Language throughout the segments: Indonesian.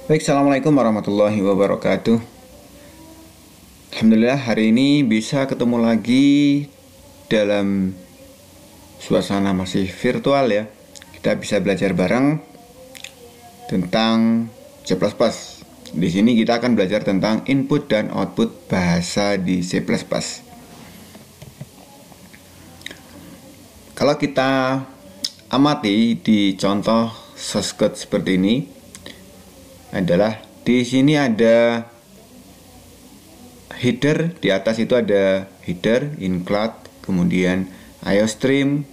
Baik, Assalamualaikum warahmatullahi wabarakatuh. Alhamdulillah hari ini bisa ketemu lagi dalam suasana masih virtual ya. Kita bisa belajar bareng tentang C++. Di sini kita akan belajar tentang input dan output bahasa di C++. Kalau kita amati di contoh source code seperti ini, adalah di sini ada header, di atas itu ada header include, kemudian iostream,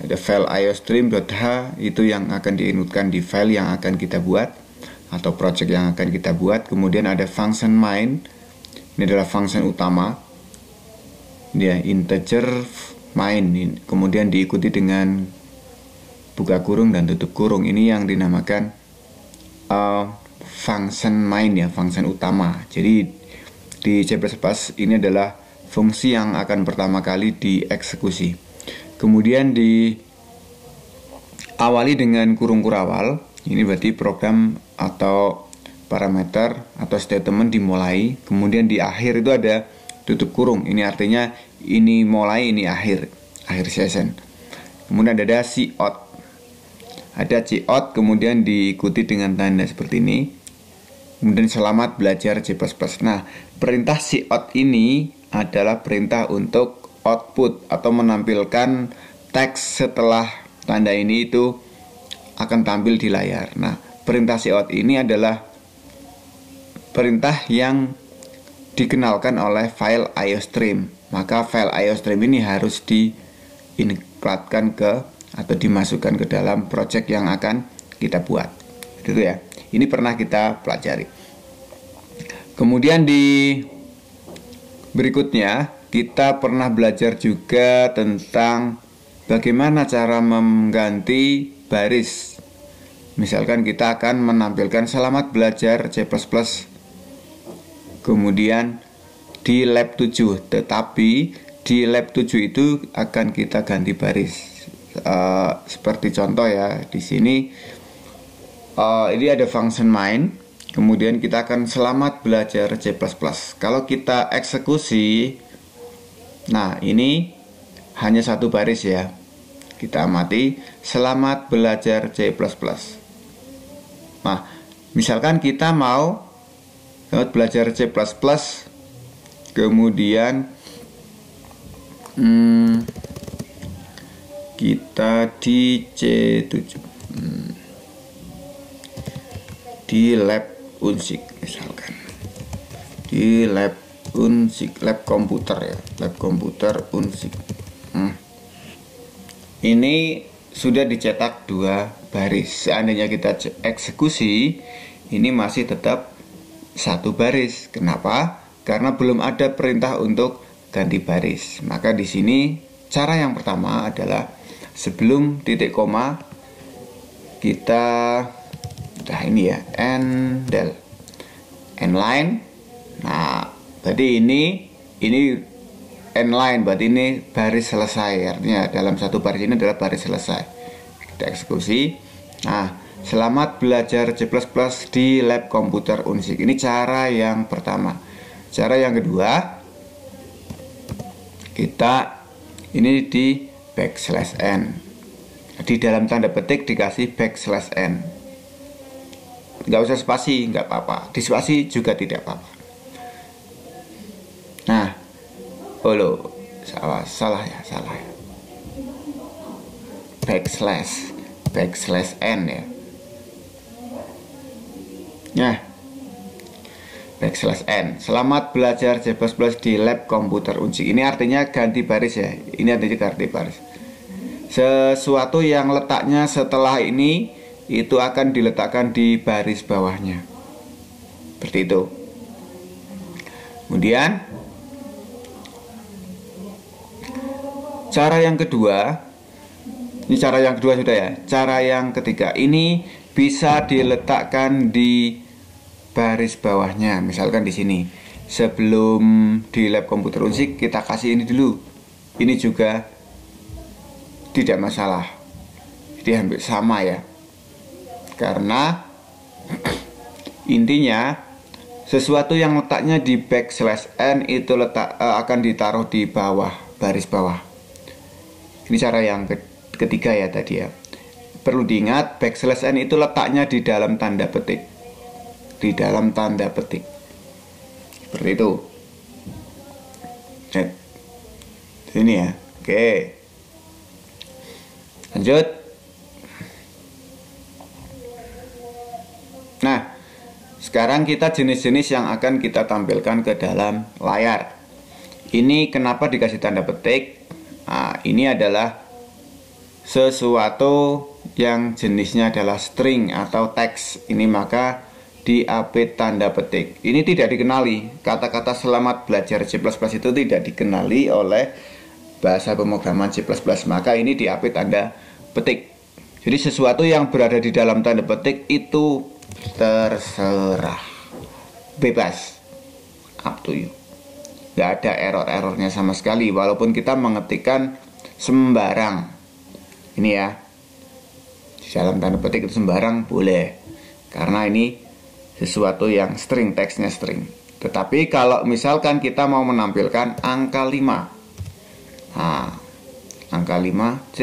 ada file iostream.h, itu yang akan diinputkan di file yang akan kita buat atau project yang akan kita buat. Kemudian ada function main, ini adalah function utama dia, integer main, kemudian diikuti dengan buka kurung dan tutup kurung. Ini yang dinamakan function main ya, function utama. Jadi di C++ ini adalah fungsi yang akan pertama kali dieksekusi. Kemudian diawali dengan kurung kurawal. Ini berarti program atau parameter atau statement dimulai. Kemudian di akhir itu ada tutup kurung. Ini artinya ini mulai, ini akhir session. Kemudian ada cout. Ada cout, kemudian diikuti dengan tanda seperti ini. Kemudian selamat belajar C++. Nah, perintah cout ini adalah perintah untuk output atau menampilkan teks setelah tanda ini itu akan tampil di layar. Nah, perintah cout ini adalah perintah yang dikenalkan oleh file iostream. Maka file iostream ini harus diincludekan ke atau dimasukkan ke dalam project yang akan kita buat. Gitu ya. Ini pernah kita pelajari. Kemudian di berikutnya kita pernah belajar juga tentang bagaimana cara mengganti baris. Misalkan kita akan menampilkan selamat belajar C++, kemudian di lab 7, tetapi di lab 7 itu akan kita ganti baris. Seperti contoh ya, di sini ini ada function main, kemudian kita akan selamat belajar C++. Kalau kita eksekusi, nah ini hanya satu baris ya. Kita amati selamat belajar C++. Nah, misalkan kita mau selamat belajar C++, kemudian kita di C7, di lab unsik, misalkan di lab unsik, lab komputer ya, lab komputer unsik. Ini sudah dicetak dua baris. Seandainya kita eksekusi, ini masih tetap satu baris. Kenapa? Karena belum ada perintah untuk ganti baris. Maka di sini cara yang pertama adalah sebelum titik koma kita ini ya, endline. Nah, berarti ini endline, berarti ini baris selesai. Artinya dalam satu baris ini adalah baris selesai. Kita eksekusi. Nah, selamat belajar C++ di lab komputer unsik. Ini cara yang pertama. Cara yang kedua, kita ini di \n. Di dalam tanda petik dikasih \n. Nggak usah spasi, nggak apa-apa. Di spasi juga tidak apa-apa. Nah, salah ya. \n ya. Nah, \n. Selamat belajar C++ di lab komputer unsik. Ini artinya ganti baris ya. Ini artinya ganti baris. Sesuatu yang letaknya setelah ini itu akan diletakkan di baris bawahnya. Seperti itu. Kemudian cara yang kedua, ini cara yang kedua sudah ya. Cara yang ketiga, ini bisa diletakkan di baris bawahnya. Misalkan di sini. Sebelum di lab komputer unsik kita kasih ini dulu. Ini juga tidak masalah. Jadi hampir sama ya. Karena Intinya sesuatu yang letaknya di \n itu akan ditaruh di bawah, baris bawah. Ini cara yang ketiga ya tadi ya. Perlu diingat \n itu letaknya di dalam tanda petik. Di dalam tanda petik. Seperti itu. Ini ya. Oke. Lanjut. Nah, sekarang kita jenis-jenis yang akan kita tampilkan ke dalam layar. Ini kenapa dikasih tanda petik? Nah, ini adalah sesuatu yang jenisnya adalah string atau teks. Ini maka diapit tanda petik. Ini tidak dikenali. Kata-kata selamat belajar C++ itu tidak dikenali oleh bahasa pemrograman C++. Maka ini diapit tanda petik. Jadi sesuatu yang berada di dalam tanda petik itu terserah, bebas, up to you. Gak ada error-errornya sama sekali, walaupun kita mengetikkan sembarang. Ini ya, di dalam tanda petik itu sembarang boleh, karena ini sesuatu yang string, teksnya string. Tetapi kalau misalkan kita mau menampilkan angka 5, nah, angka 5 Z,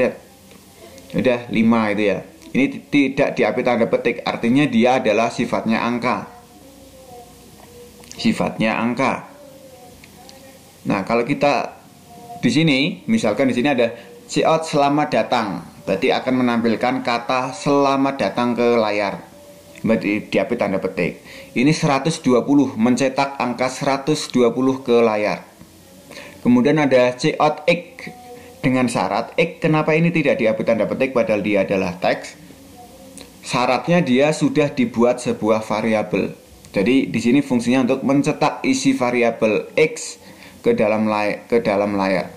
udah 5 itu ya. Ini tidak diapit tanda petik, artinya dia adalah sifatnya angka. Sifatnya angka. Nah, kalau kita di sini, misalkan di sini ada cout selamat datang, berarti akan menampilkan kata selamat datang ke layar. Berarti diapit tanda petik. Ini 120, mencetak angka 120 ke layar. Kemudian ada cout X dengan syarat X. Kenapa ini tidak diapit tanda petik padahal dia adalah teks? Syaratnya dia sudah dibuat sebuah variabel. Jadi di sini fungsinya untuk mencetak isi variabel X ke dalam layar.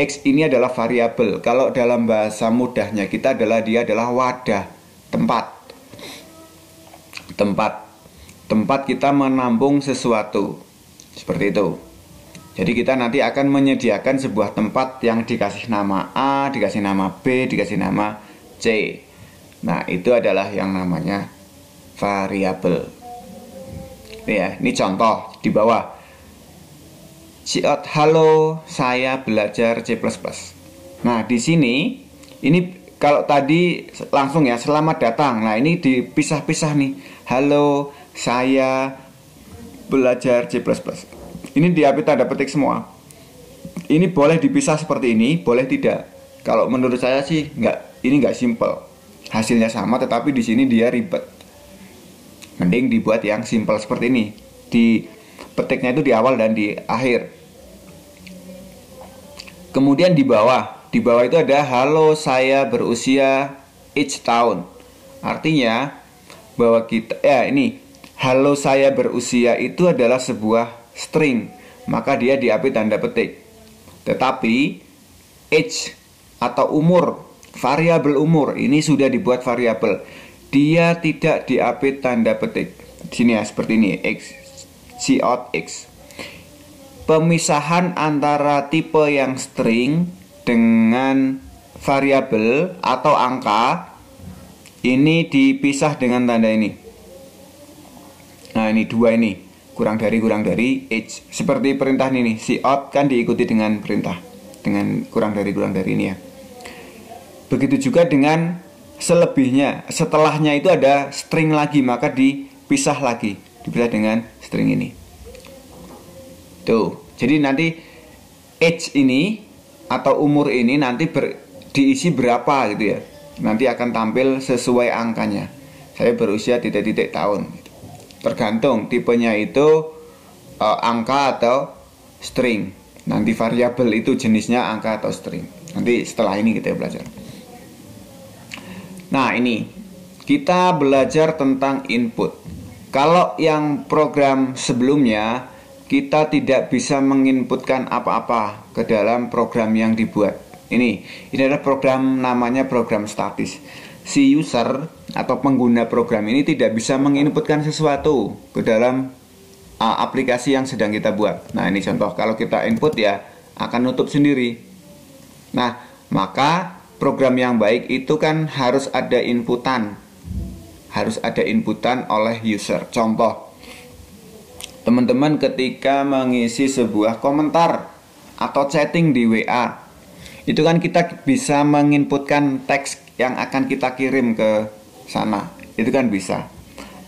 X ini adalah variabel. Kalau dalam bahasa mudahnya dia adalah wadah, tempat kita menampung sesuatu. Seperti itu. Jadi kita nanti akan menyediakan sebuah tempat yang dikasih nama A, dikasih nama B, dikasih nama C. Nah, itu adalah yang namanya variabel. Ya, ini contoh di bawah. Cout halo, saya belajar C++. Nah, di sini ini kalau tadi langsung ya selamat datang. Nah, ini dipisah-pisah nih. Halo, saya belajar C++. Ini diapit tanda petik semua. Ini boleh dipisah seperti ini, boleh tidak. Kalau menurut saya sih ini nggak simple. Hasilnya sama, tetapi di sini dia ribet. Mending dibuat yang simple seperti ini. Di petiknya itu di awal dan di akhir. Kemudian di bawah itu ada halo saya berusia each tahun. Artinya bahwa kita ini halo saya berusia itu adalah sebuah string, maka dia diapit tanda petik. Tetapi age atau umur, variabel umur ini sudah dibuat variabel. Dia tidak diapit tanda petik. Di sini ya seperti ini, X, cout X. Pemisahan antara tipe yang string dengan variabel atau angka ini dipisah dengan tanda ini. Nah, ini dua ini, kurang dari age. Seperti perintah ini, cout kan diikuti dengan perintah dengan kurang dari ini ya. Begitu juga dengan selebihnya. Setelahnya itu ada string lagi, maka dipisah lagi, dipisah dengan string ini. Tuh, jadi nanti age ini atau umur ini nanti diisi berapa gitu ya. Nanti akan tampil sesuai angkanya. Saya berusia titik-titik tahun. Tergantung tipenya itu angka atau string. Nanti variabel itu jenisnya angka atau string. Nanti setelah ini kita belajar. Nah, ini kita belajar tentang input. Kalau yang program sebelumnya kita tidak bisa menginputkan apa-apa ke dalam program yang dibuat. Ini adalah program namanya program statis. Si user atau pengguna program ini tidak bisa menginputkan sesuatu ke dalam aplikasi yang sedang kita buat. Nah, ini contoh, kalau kita input ya akan nutup sendiri. Nah, maka program yang baik itu kan harus ada inputan. harus ada inputan oleh user. Contoh, teman-teman ketika mengisi sebuah komentar atau chatting di WA, itu kan kita bisa menginputkan teks yang akan kita kirim ke sana. Itu kan bisa.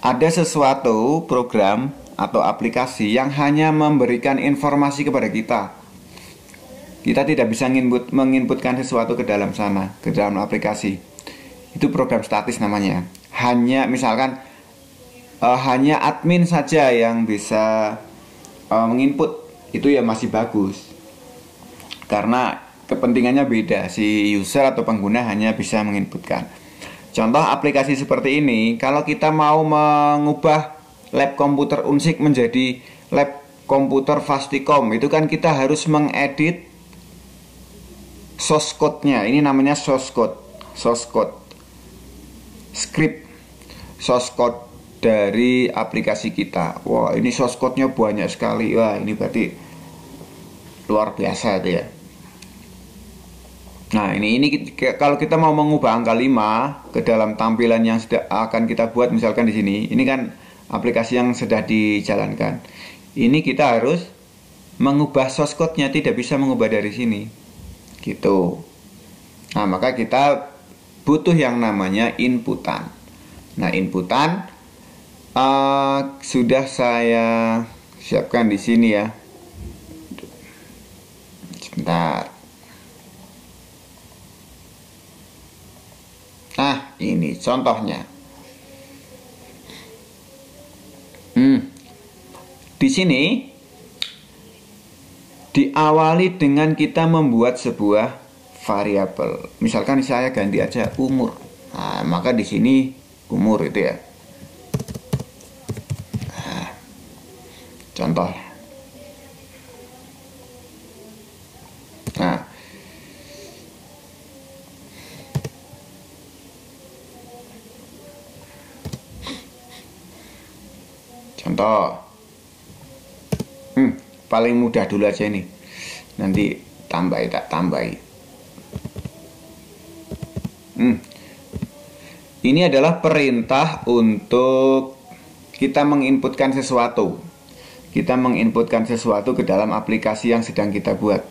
Ada sesuatu program atau aplikasi yang hanya memberikan informasi kepada kita. Kita tidak bisa menginputkan sesuatu ke dalam sana, ke dalam aplikasi. Itu program statis namanya. Hanya misalkan hanya admin saja yang bisa menginput, itu ya masih bagus. Karena kepentingannya beda, si user atau pengguna hanya bisa menginputkan. Contoh aplikasi seperti ini, kalau kita mau mengubah lab komputer Unsik menjadi lab komputer Fasticom, itu kan kita harus mengedit source code-nya. Ini namanya source code script source code dari aplikasi kita. Wah, ini source code-nya banyak sekali. Wah, ini berarti luar biasa itu ya. Nah, ini kalau kita mau mengubah angka 5 ke dalam tampilan yang akan kita buat, misalkan di sini. Ini kan aplikasi yang sudah dijalankan. Ini kita harus mengubah source code-nya, tidak bisa mengubah dari sini. Gitu. Nah, maka kita butuh yang namanya inputan. Nah, inputan sudah saya siapkan di sini ya. Sebentar. Nah, ini contohnya. Di sini diawali dengan kita membuat sebuah variabel. Misalkan saya ganti aja umur. Nah, maka di sini umur itu ya. Nah, contoh. Nah, contoh. Paling mudah dulu aja ini. Nanti tak tambahi. Ini adalah perintah untuk kita menginputkan sesuatu. Kita menginputkan sesuatu ke dalam aplikasi yang sedang kita buat.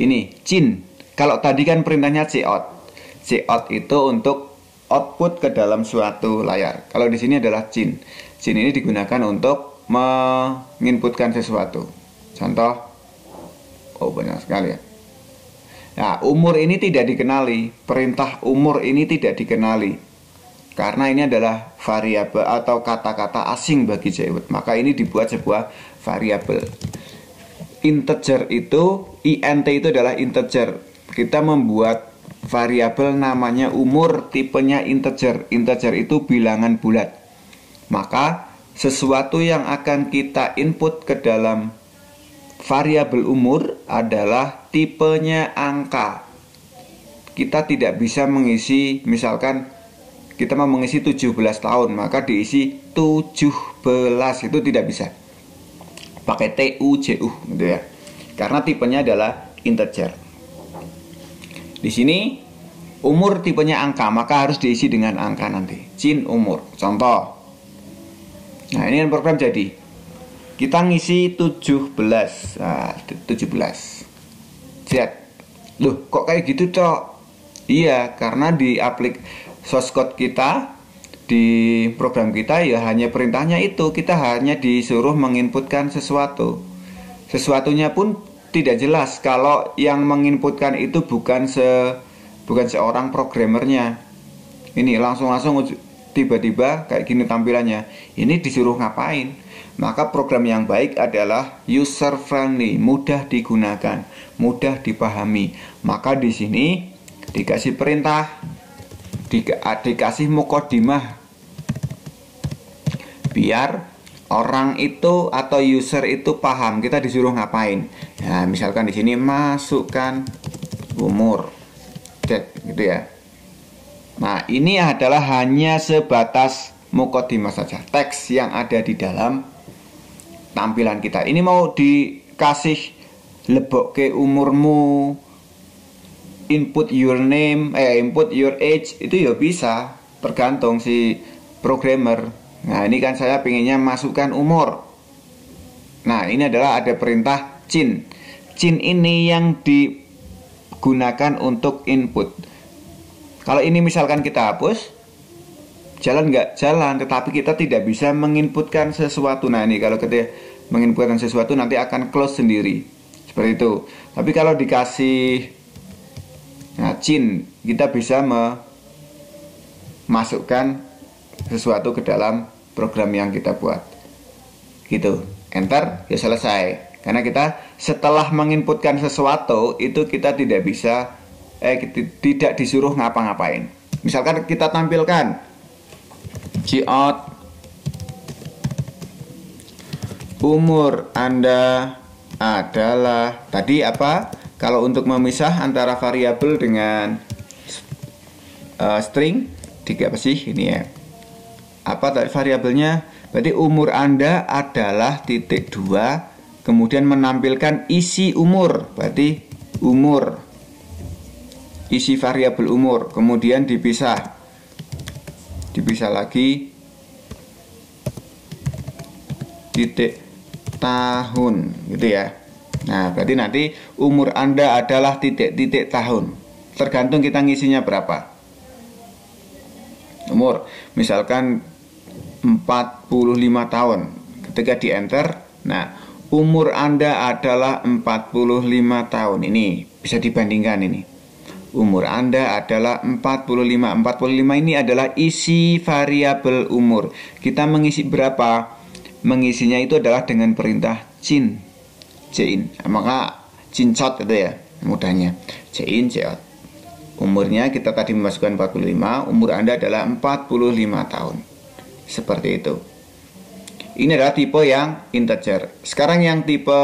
Ini cin. Kalau tadi kan perintahnya cout. Cout itu untuk output ke dalam suatu layar. Kalau di sini adalah cin. Cin ini digunakan untuk menginputkan sesuatu. Contoh, banyak sekali ya. Nah, umur ini tidak dikenali. Perintah umur ini tidak dikenali. Karena ini adalah variabel atau kata-kata asing bagi JWT. Maka ini dibuat sebuah variabel. Integer itu, int itu adalah integer. Kita membuat variabel namanya umur, tipenya integer. Integer itu bilangan bulat. Maka sesuatu yang akan kita input ke dalam variabel umur adalah tipenya angka. Kita tidak bisa mengisi, misalkan kita mau mengisi 17 tahun, maka diisi 17, itu tidak bisa. Pakai TUJU gitu ya. Karena tipenya adalah integer. Di sini umur tipenya angka, maka harus diisi dengan angka nanti. Cin umur. Contoh. Nah, ini kan program jadi. Kita ngisi 17. Nah, 17. Lihat. Loh, kok kayak gitu, Cok? Iya, karena di source code kita, di program kita ya hanya perintahnya itu. Kita hanya disuruh menginputkan sesuatu. Sesuatunya pun tidak jelas kalau yang menginputkan itu bukan seorang programmernya. Ini langsung tiba-tiba kayak gini tampilannya. Ini disuruh ngapain? Maka program yang baik adalah user friendly, mudah digunakan, mudah dipahami. Maka di sini dikasih perintah, dikasih mukodimah, biar orang itu atau user itu paham kita disuruh ngapain. Nah, misalkan di sini masukkan umur, gitu ya. Nah, ini adalah hanya sebatas mukodimah saja, teks yang ada di dalam tampilan kita. Ini mau dikasih lebokke umurmu, input your name, input your age, itu ya bisa, tergantung si programmer. Nah, ini kan saya pengennya masukkan umur. Nah, ini adalah ada perintah cin. Cin ini yang digunakan untuk input. Kalau ini misalkan kita hapus, jalan nggak? Jalan, tetapi kita tidak bisa menginputkan sesuatu. Nah, ini kalau kita menginputkan sesuatu nanti akan close sendiri. Seperti itu. Tapi kalau dikasih cin, kita bisa memasukkan sesuatu ke dalam program yang kita buat. Gitu. Enter, ya selesai. Karena kita setelah menginputkan sesuatu itu kita tidak bisa tidak disuruh ngapa-ngapain. Misalkan kita tampilkan cout umur Anda adalah tadi apa? Kalau untuk memisah antara variabel dengan string, apa sih ini ya? Apa tadi variabelnya? Berarti umur Anda adalah titik 2, kemudian menampilkan isi umur, berarti umur, isi variabel umur, kemudian dipisah lagi titik tahun, gitu ya. Nah, berarti nanti umur Anda adalah titik tahun. Tergantung kita ngisinya berapa. Umur, misalkan 45 tahun. Ketika di enter, nah, umur Anda adalah 45 tahun. Ini bisa dibandingkan ini. Umur Anda adalah 45. 45 ini adalah isi variabel umur. Kita mengisi berapa? Mengisinya itu adalah dengan perintah cin. Maka cincot itu ya mudahnya. Cout. Umurnya kita tadi memasukkan 45, umur Anda adalah 45 tahun. Seperti itu. Ini adalah tipe yang integer. Sekarang yang tipe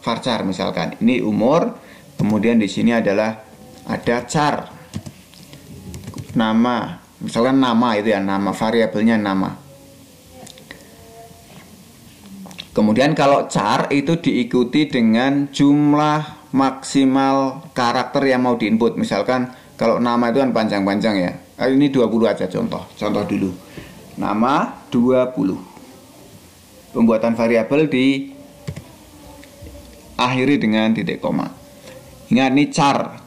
varchar misalkan. Ini umur, kemudian di sini adalah ada char. Nama, misalkan nama itu ya, nama variabelnya nama. Kemudian kalau char itu diikuti dengan jumlah maksimal karakter yang mau diinput. Misalkan kalau nama itu kan panjang-panjang ya. Ini 20 aja contoh dulu. Nama 20. Pembuatan variabel diakhiri dengan titik koma. Ingat ini char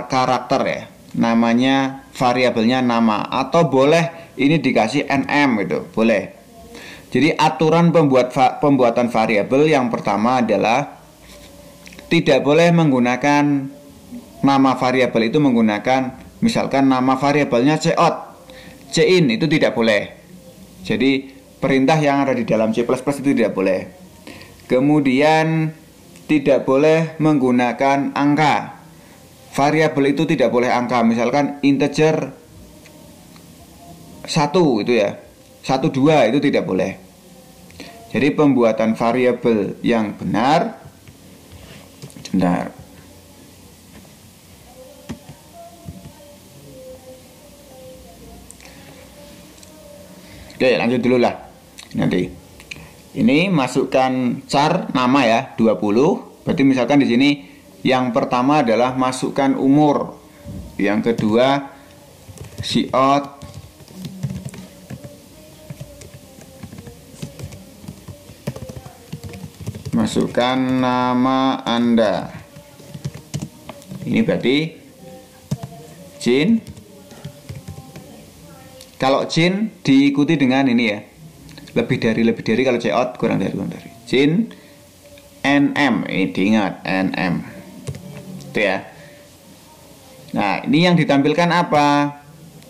karakter ya. Namanya variabelnya nama, atau boleh ini dikasih nm gitu, boleh. Jadi aturan pembuatan variabel yang pertama adalah tidak boleh menggunakan nama variabel itu menggunakan misalkan nama variabelnya cout. Cin itu tidak boleh. Jadi perintah yang ada di dalam C++ itu tidak boleh. Kemudian tidak boleh menggunakan angka. Variabel itu tidak boleh angka. Misalkan integer 1 itu ya. 1, 2 itu tidak boleh. Jadi pembuatan variabel yang benar. Sebentar. Oke, lanjut dulu lah. Nanti ini masukkan char nama ya 20. Berarti misalkan di sini yang pertama adalah masukkan umur. Yang kedua cout masukkan nama Anda. Ini berarti cin. Kalau cin diikuti dengan ini ya. Lebih dari kalau cout kurang dari. Cin nm, ini diingat nm. Itu ya. Nah, ini yang ditampilkan apa?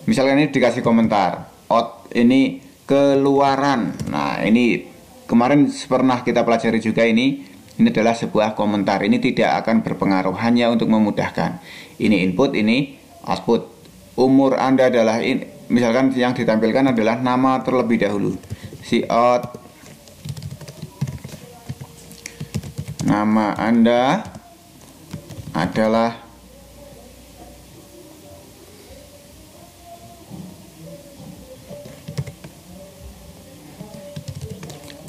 Misalkan ini dikasih komentar. Out ini keluaran. Nah, ini kemarin pernah kita pelajari juga ini adalah sebuah komentar. Ini tidak akan berpengaruh, hanya untuk memudahkan. Ini input, ini output. Umur Anda adalah ini. Misalkan yang ditampilkan adalah nama terlebih dahulu. Cout nama Anda adalah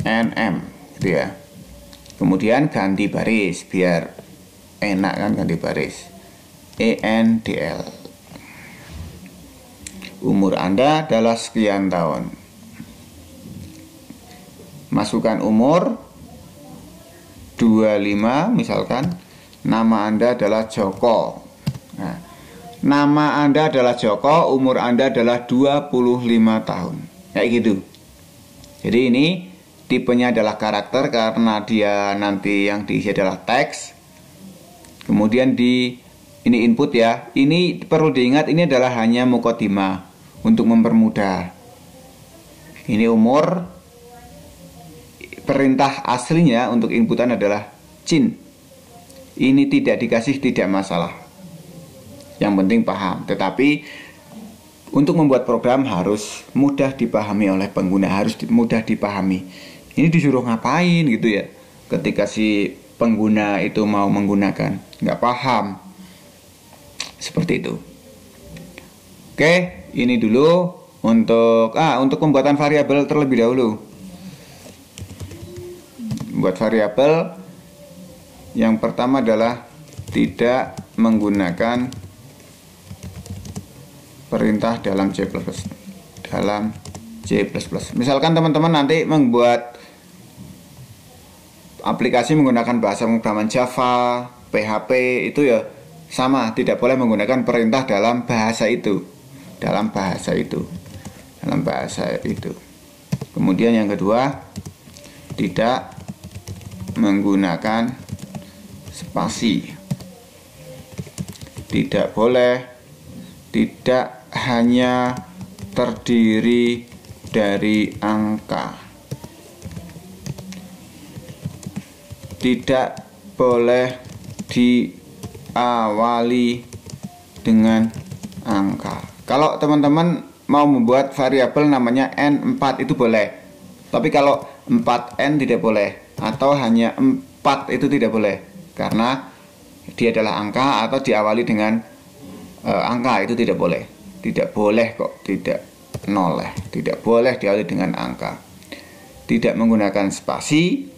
nm, gitu ya. Kemudian ganti baris biar enak kan, ganti baris. ENDL. Umur Anda adalah sekian tahun. masukkan umur 25 misalkan, nama Anda adalah Joko. Nah, nama Anda adalah Joko, umur Anda adalah 25 tahun. Kayak gitu. Jadi ini tipenya adalah karakter karena dia nanti yang diisi adalah teks. Kemudian ini input ya. Ini perlu diingat, ini adalah hanya mukotimah untuk mempermudah. Ini umur. Perintah aslinya untuk inputan adalah Cin. Ini tidak dikasih tidak masalah. Yang penting paham. Tetapi untuk membuat program harus mudah dipahami oleh pengguna, harus mudah dipahami. Ini disuruh ngapain gitu ya. Ketika si pengguna itu mau menggunakan, nggak paham. Seperti itu. Oke, ini dulu untuk pembuatan variabel terlebih dahulu. Buat variabel yang pertama adalah tidak menggunakan perintah dalam C++. Misalkan teman-teman nanti membuat aplikasi menggunakan bahasa pemrograman Java, PHP, itu ya sama, tidak boleh menggunakan perintah dalam bahasa itu. Kemudian yang kedua, tidak menggunakan spasi. Tidak boleh, tidak hanya terdiri dari angka. Tidak boleh diawali dengan angka. Kalau teman-teman mau membuat variabel namanya N4 itu boleh. Tapi kalau 4N tidak boleh, atau hanya 4 itu tidak boleh, karena dia adalah angka atau diawali dengan angka, itu tidak boleh. Tidak boleh kok, tidak boleh diawali dengan angka. Tidak menggunakan spasi.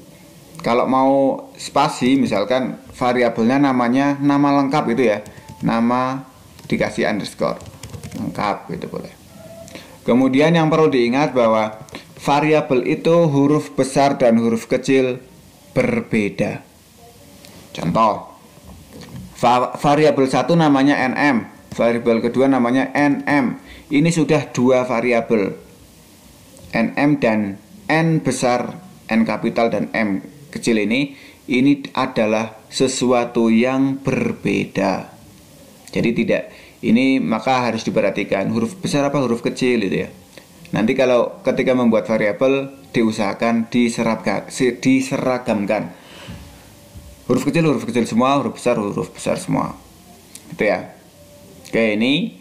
Kalau mau spasi, misalkan variabelnya namanya nama lengkap itu ya, nama dikasih underscore lengkap, itu boleh. Kemudian yang perlu diingat bahwa variabel itu huruf besar dan huruf kecil berbeda. Contoh, variabel satu namanya nm, variabel kedua namanya nm. Ini sudah dua variabel, nm dan n besar, n kapital dan m kecil ini adalah sesuatu yang berbeda. Jadi tidak, ini maka harus diperhatikan huruf besar apa huruf kecil itu ya. Nanti kalau ketika membuat variabel diusahakan diseragamkan. Huruf kecil semua, huruf besar semua. Itu ya. Oke, ini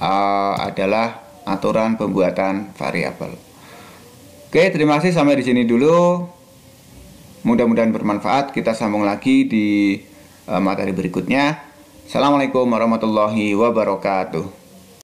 adalah aturan pembuatan variabel. Oke, terima kasih, sampai di sini dulu. Mudah-mudahan bermanfaat. Kita sambung lagi di materi berikutnya. Assalamualaikum warahmatullahi wabarakatuh.